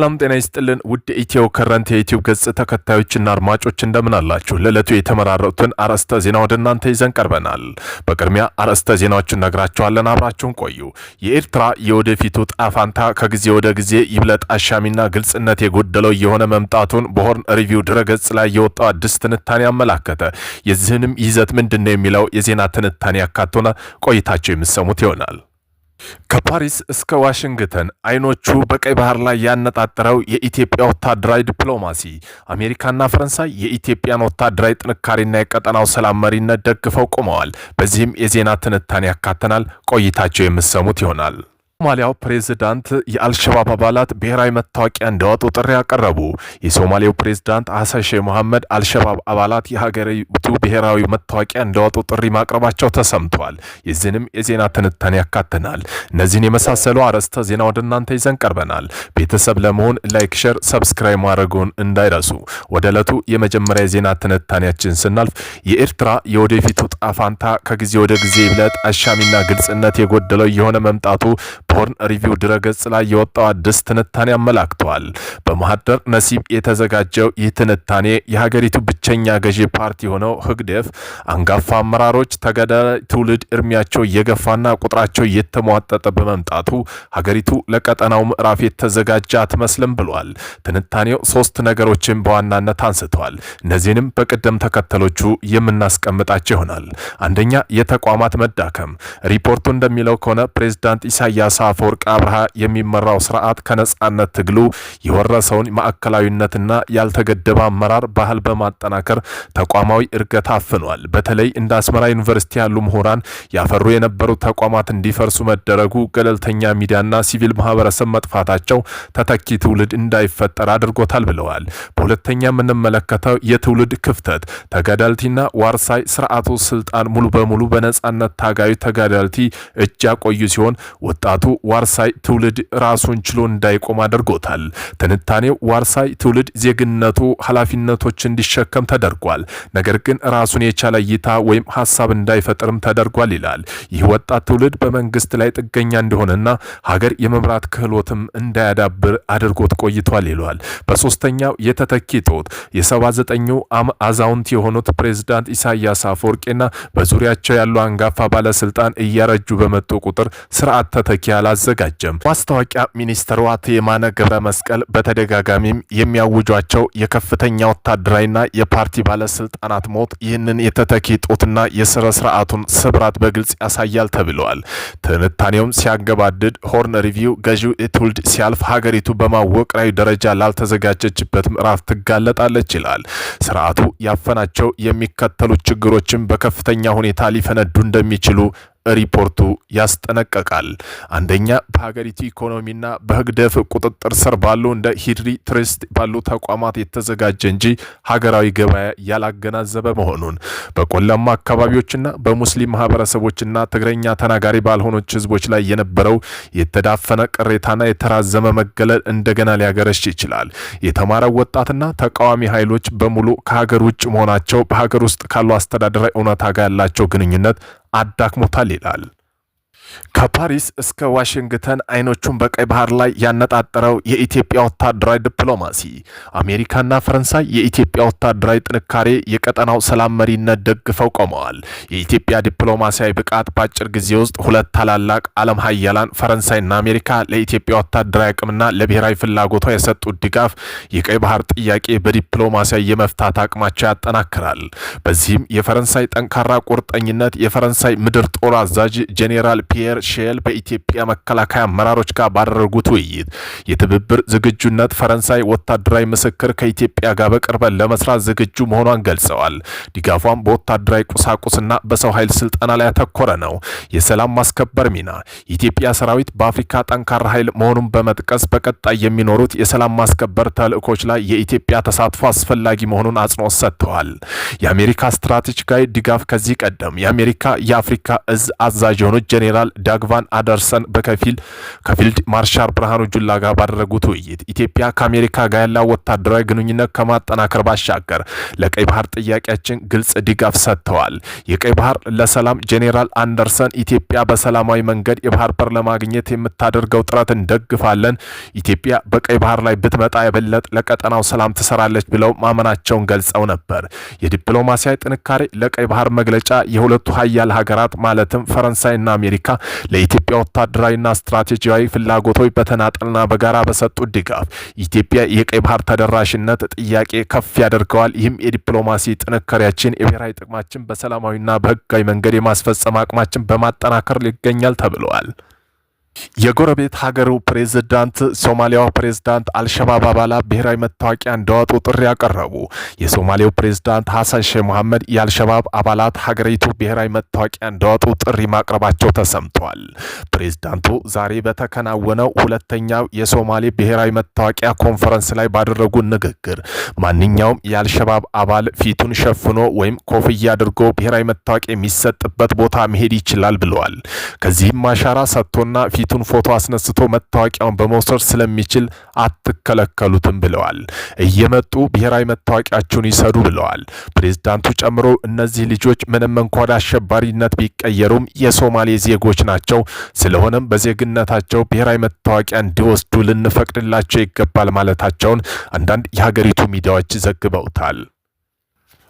ሰላም ጤና ይስጥልን ውድ ኢትዮ ከረንት የዩቲዩብ ገጽ ተከታዮችና አድማጮች እንደምን አላችሁ? ለዕለቱ የተመራረጡትን አርዕስተ ዜና ወደ እናንተ ይዘን ቀርበናል። በቅድሚያ አርዕስተ ዜናዎችን ነግራችኋለን፣ አብራችሁን ቆዩ። የኤርትራ የወደፊቱ ዕጣ ፈንታ ከጊዜ ወደ ጊዜ ይብለጥ አሻሚና ግልጽነት የጎደለው የሆነ መምጣቱን በሆርን ሪቪው ድረገጽ ላይ የወጣው አዲስ ትንታኔ አመላከተ። የዚህንም ይዘት ምንድነው የሚለው የዜና ትንታኔ ያካተነ ቆይታቸው የምትሰሙት ይሆናል። ከፓሪስ እስከ ዋሽንግተን አይኖቹ በቀይ ባህር ላይ ያነጣጠረው የኢትዮጵያ ወታደራዊ ዲፕሎማሲ አሜሪካና ፈረንሳይ የኢትዮጵያን ወታደራዊ ጥንካሬና የቀጠናው ሰላም መሪነት ደግፈው ቆመዋል። በዚህም የዜና ትንታኔ ያካተናል። ቆይታቸው የምትሰሙት ይሆናል። የሶማሊያው ፕሬዝዳንት የአልሸባብ አባላት ብሔራዊ መታወቂያ እንዲያወጡ ጥሪ ያቀረቡ። የሶማሌው ፕሬዝዳንት ሐሰን ሼህ መሐመድ አልሸባብ አባላት የሀገሪቱ ብሔራዊ መታወቂያ እንዲያወጡ ጥሪ ማቅረባቸው ተሰምቷል። የዚህንም የዜና ትንታኔ ያካተናል። እነዚህን የመሳሰሉ አርዕስተ ዜና ወደ እናንተ ይዘን ቀርበናል። ቤተሰብ ለመሆን ላይክ፣ ሼር፣ ሰብስክራይብ ማድረጉን እንዳይረሱ። ወደ ዕለቱ የመጀመሪያ የዜና ትንታኔያችን ስናልፍ የኤርትራ የወደፊቱ ዕጣ ፈንታ ከጊዜ ወደ ጊዜ ይብለጥ አሻሚና ግልጽነት የጎደለው የሆነ መምጣቱ ሆርን ሪቪው ድረገጽ ላይ የወጣው አዲስ ትንታኔ አመላክቷል። በማህደር ነሲብ የተዘጋጀው ይህ ትንታኔ የሀገሪቱ ብቸኛ ገዢ ፓርቲ ሆነው ህግደፍ አንጋፋ አመራሮች ተገዳይ ትውልድ እድሜያቸው እየገፋና ቁጥራቸው እየተሟጠጠ በመምጣቱ ሀገሪቱ ለቀጠናው ምዕራፍ የተዘጋጀ አትመስልም ብሏል። ትንታኔው ሶስት ነገሮችን በዋናነት አንስቷል። እነዚህንም በቅደም ተከተሎቹ የምናስቀምጣቸው ይሆናል። አንደኛ፣ የተቋማት መዳከም። ሪፖርቱ እንደሚለው ከሆነ ፕሬዝዳንት ኢሳያስ አፈወርቂ አብርሃ የሚመራው ስርዓት ከነጻነት ትግሉ የወረሰውን ማዕከላዊነትና ያልተገደበ አመራር ባህል በማጠናከር ተቋማዊ እድገት አፍኗል። በተለይ እንደ አስመራ ዩኒቨርሲቲ ያሉ ምሁራን ያፈሩ የነበሩ ተቋማት እንዲፈርሱ መደረጉ፣ ገለልተኛ ሚዲያና ሲቪል ማህበረሰብ መጥፋታቸው ተተኪ ትውልድ እንዳይፈጠር አድርጎታል ብለዋል። በሁለተኛ የምንመለከተው የትውልድ ክፍተት ተጋዳልቲና ዋርሳይ ስርዓቱ ስልጣን ሙሉ በሙሉ በነጻነት ታጋዩ ተጋዳልቲ እጅ ያቆዩ ሲሆን ወጣቱ ዋርሳይ ትውልድ ራሱን ችሎ እንዳይቆም አድርጎታል። ትንታኔው ዋርሳይ ትውልድ ዜግነቱ ኃላፊነቶች እንዲሸከም ተደርጓል፣ ነገር ግን ራሱን የቻለ እይታ ወይም ሀሳብ እንዳይፈጥርም ተደርጓል ይላል። ይህ ወጣት ትውልድ በመንግስት ላይ ጥገኛ እንደሆነና ሀገር የመምራት ክህሎትም እንዳያዳብር አድርጎት ቆይቷል ይሏል። በሶስተኛው የተተኪ ጦት የ79 አዛውንት የሆኑት ፕሬዝዳንት ኢሳያስ አፈወርቂና በዙሪያቸው ያሉ አንጋፋ ባለስልጣን እያረጁ በመጡ ቁጥር ስርዓት ተተኪ አላዘጋጀም። ማስታወቂያ ሚኒስትሩ አቶ የማነ ገብረ መስቀል በተደጋጋሚም የሚያውጇቸው የከፍተኛ ወታደራዊና የፓርቲ ባለስልጣናት ሞት ይህንን የተተኪ ጦትና የስረ ስርዓቱን ስብራት በግልጽ ያሳያል ተብለዋል። ትንታኔውም ሲያገባድድ ሆርን ሪቪው ገዢው ትውልድ ሲያልፍ ሀገሪቱ በማወቅራዊ ደረጃ ላልተዘጋጀችበት ምዕራፍ ትጋለጣለች ይላል። ስርዓቱ ያፈናቸው የሚከተሉ ችግሮችን በከፍተኛ ሁኔታ ሊፈነዱ እንደሚችሉ ሪፖርቱ ያስጠነቀቃል። አንደኛ፣ በሀገሪቱ ኢኮኖሚና በህግደፍ ቁጥጥር ስር ባሉ እንደ ሂድሪ ትረስት ባሉ ተቋማት የተዘጋጀ እንጂ ሀገራዊ ገበያ ያላገናዘበ መሆኑን፣ በቆላማ አካባቢዎችና በሙስሊም ማህበረሰቦችና ትግረኛ ተናጋሪ ባልሆኖች ህዝቦች ላይ የነበረው የተዳፈነ ቅሬታና የተራዘመ መገለል እንደገና ሊያገረሽ ይችላል። የተማረው ወጣትና ተቃዋሚ ኃይሎች በሙሉ ከሀገር ውጭ መሆናቸው በሀገር ውስጥ ካሉ አስተዳደራዊ እውነታ ጋር ያላቸው ግንኙነት አዳክሞታል ይላል። ከፓሪስ እስከ ዋሽንግተን አይኖቹን በቀይ ባህር ላይ ያነጣጠረው የኢትዮጵያ ወታደራዊ ዲፕሎማሲ አሜሪካና ፈረንሳይ የኢትዮጵያ ወታደራዊ ጥንካሬ የቀጠናው ሰላም መሪነት ደግፈው ቆመዋል። የኢትዮጵያ ዲፕሎማሲያዊ ብቃት በአጭር ጊዜ ውስጥ ሁለት ታላላቅ ዓለም ሀያላን ፈረንሳይና አሜሪካ ለኢትዮጵያ ወታደራዊ አቅምና ለብሔራዊ ፍላጎቷ የሰጡት ድጋፍ የቀይ ባህር ጥያቄ በዲፕሎማሲያዊ የመፍታት አቅማቸው ያጠናክራል። በዚህም የፈረንሳይ ጠንካራ ቁርጠኝነት የፈረንሳይ ምድር ጦር አዛዥ ጄኔራል ፒየር ሼል በኢትዮጵያ መከላከያ አመራሮች ጋር ባደረጉት ውይይት የትብብር ዝግጁነት ፈረንሳይ ወታደራዊ ምስክር ከኢትዮጵያ ጋር በቅርበት ለመስራት ዝግጁ መሆኗን ገልጸዋል። ድጋፏም በወታደራዊ ቁሳቁስና በሰው ኃይል ስልጠና ላይ ያተኮረ ነው። የሰላም ማስከበር ሚና የኢትዮጵያ ሰራዊት በአፍሪካ ጠንካራ ኃይል መሆኑን በመጥቀስ በቀጣይ የሚኖሩት የሰላም ማስከበር ተልዕኮች ላይ የኢትዮጵያ ተሳትፎ አስፈላጊ መሆኑን አጽንኦት ሰጥተዋል። የአሜሪካ ስትራቴጂካዊ ድጋፍ ከዚህ ቀደም የአሜሪካ የአፍሪካ እዝ አዛዥ የሆኑት ጄኔራል ጀነራል ዳግቫን አደርሰን ከፊልድ ማርሻል ብርሃኑ ጁላ ጋር ባደረጉት ውይይት ኢትዮጵያ ከአሜሪካ ጋር ያለው ወታደራዊ ግንኙነት ከማጠናከር ባሻገር ለቀይ ባህር ጥያቄያችን ግልጽ ድጋፍ ሰጥተዋል። የቀይ ባህር ለሰላም ጀነራል አንደርሰን ኢትዮጵያ በሰላማዊ መንገድ የባህር በር ለማግኘት የምታደርገው ጥረት እንደግፋለን። ኢትዮጵያ በቀይ ባህር ላይ ብትመጣ የበለጠ ለቀጠናው ሰላም ትሰራለች ብለው ማመናቸውን ገልጸው ነበር። የዲፕሎማሲያዊ ጥንካሬ ለቀይ ባህር መግለጫ የሁለቱ ሀያል ሀገራት ማለትም ፈረንሳይና አሜሪካ ለኢትዮጵያ ወታደራዊና ስትራቴጂያዊ ፍላጎቶች በተናጠልና በጋራ በሰጡት ድጋፍ ኢትዮጵያ የቀይ ባህር ተደራሽነት ጥያቄ ከፍ ያደርገዋል። ይህም የዲፕሎማሲ ጥንካሬያችን የብሔራዊ ጥቅማችን በሰላማዊና በህጋዊ መንገድ የማስፈጸም አቅማችን በማጠናከር ይገኛል ተብለዋል። የጎረቤት ሀገሩ ፕሬዝዳንት ሶማሊያው ፕሬዝዳንት አልሸባብ አባላት ብሔራዊ መታወቂያ እንዲያወጡ ጥሪ ያቀረቡ። የሶማሌው ፕሬዝዳንት ሐሰን ሼህ መሐመድ የአልሸባብ አባላት ሀገሪቱ ብሔራዊ መታወቂያ እንዲያወጡ ጥሪ ማቅረባቸው ተሰምቷል። ፕሬዝዳንቱ ዛሬ በተከናወነው ሁለተኛው የሶማሌ ብሔራዊ መታወቂያ ኮንፈረንስ ላይ ባደረጉ ንግግር ማንኛውም የአልሸባብ አባል ፊቱን ሸፍኖ ወይም ኮፍያ አድርጎ ብሔራዊ መታወቂያ የሚሰጥበት ቦታ መሄድ ይችላል ብለዋል። ከዚህም አሻራ ሰጥቶና ፊቱን ፎቶ አስነስቶ መታወቂያውን በመውሰድ ስለሚችል አትከለከሉትም ብለዋል። እየመጡ ብሔራዊ መታወቂያቸውን ይሰዱ ብለዋል። ፕሬዝዳንቱ ጨምሮ እነዚህ ልጆች ምንም እንኳን አሸባሪነት ቢቀየሩም የሶማሌ ዜጎች ናቸው። ስለሆነም በዜግነታቸው ብሔራዊ መታወቂያ እንዲወስዱ ልንፈቅድላቸው ይገባል ማለታቸውን አንዳንድ የሀገሪቱ ሚዲያዎች ዘግበውታል።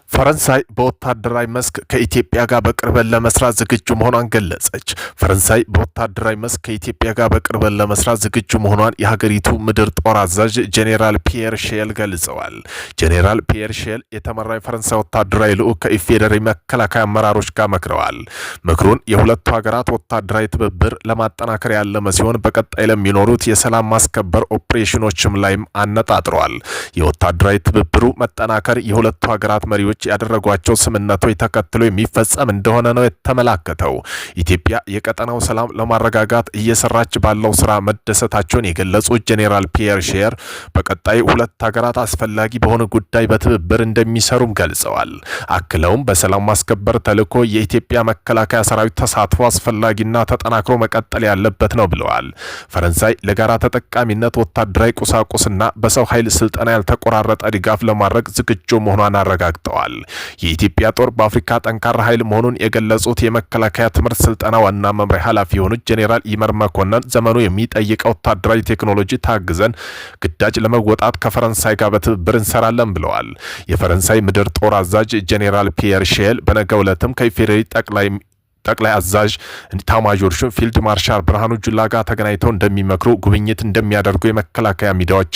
ፈረንሳይ በወታደራዊ መስክ ከኢትዮጵያ ጋር በቅርበት ለመስራት ዝግጁ መሆኗን ገለጸች። ፈረንሳይ በወታደራዊ መስክ ከኢትዮጵያ ጋር በቅርበት ለመስራት ዝግጁ መሆኗን የሀገሪቱ ምድር ጦር አዛዥ ጄኔራል ፒየር ሼል ገልጸዋል። ጄኔራል ፒየር ሼል የተመራው የፈረንሳይ ወታደራዊ ልዑክ ከኢፌዴሪ መከላከያ አመራሮች ጋር መክረዋል። ምክሩን የሁለቱ ሀገራት ወታደራዊ ትብብር ለማጠናከር ያለመ ሲሆን በቀጣይ ለሚኖሩት የሰላም ማስከበር ኦፕሬሽኖችም ላይም አነጣጥረዋል። የወታደራዊ ትብብሩ መጠናከር የሁለቱ ሀገራት መሪዎች ያደረጓቸው ስምምነቶች ተከትሎ የሚፈጸም እንደሆነ ነው የተመላከተው። ኢትዮጵያ የቀጠናው ሰላም ለማረጋጋት እየሰራች ባለው ስራ መደሰታቸውን የገለጹት ጄኔራል ፒየር ሼር በቀጣይ ሁለት ሀገራት አስፈላጊ በሆነ ጉዳይ በትብብር እንደሚሰሩም ገልጸዋል። አክለውም በሰላም ማስከበር ተልዕኮ የኢትዮጵያ መከላከያ ሰራዊት ተሳትፎ አስፈላጊና ተጠናክሮ መቀጠል ያለበት ነው ብለዋል። ፈረንሳይ ለጋራ ተጠቃሚነት ወታደራዊ ቁሳቁስና በሰው ኃይል ስልጠና ያልተቆራረጠ ድጋፍ ለማድረግ ዝግጁ መሆኗን አረጋግጠዋል። የኢትዮጵያ ጦር በአፍሪካ ጠንካራ ኃይል መሆኑን የገለጹት የመከላከያ ትምህርት ስልጠና ዋና መምሪያ ኃላፊ የሆኑት ጄኔራል ይመር መኮንን ዘመኑ የሚጠይቀው ወታደራዊ ቴክኖሎጂ ታግዘን ግዳጅ ለመወጣት ከፈረንሳይ ጋር በትብብር እንሰራለን ብለዋል። የፈረንሳይ ምድር ጦር አዛዥ ጄኔራል ፒየር ሼል በነገው ዕለትም ከኢፌዴሪ ጠቅላይ አዛዥ ኢታማዦር ሹም ፊልድ ማርሻል ብርሃኑ ጁላ ጋር ተገናኝተው እንደሚመክሩ ጉብኝት እንደሚያደርጉ የመከላከያ ሚዲያዎች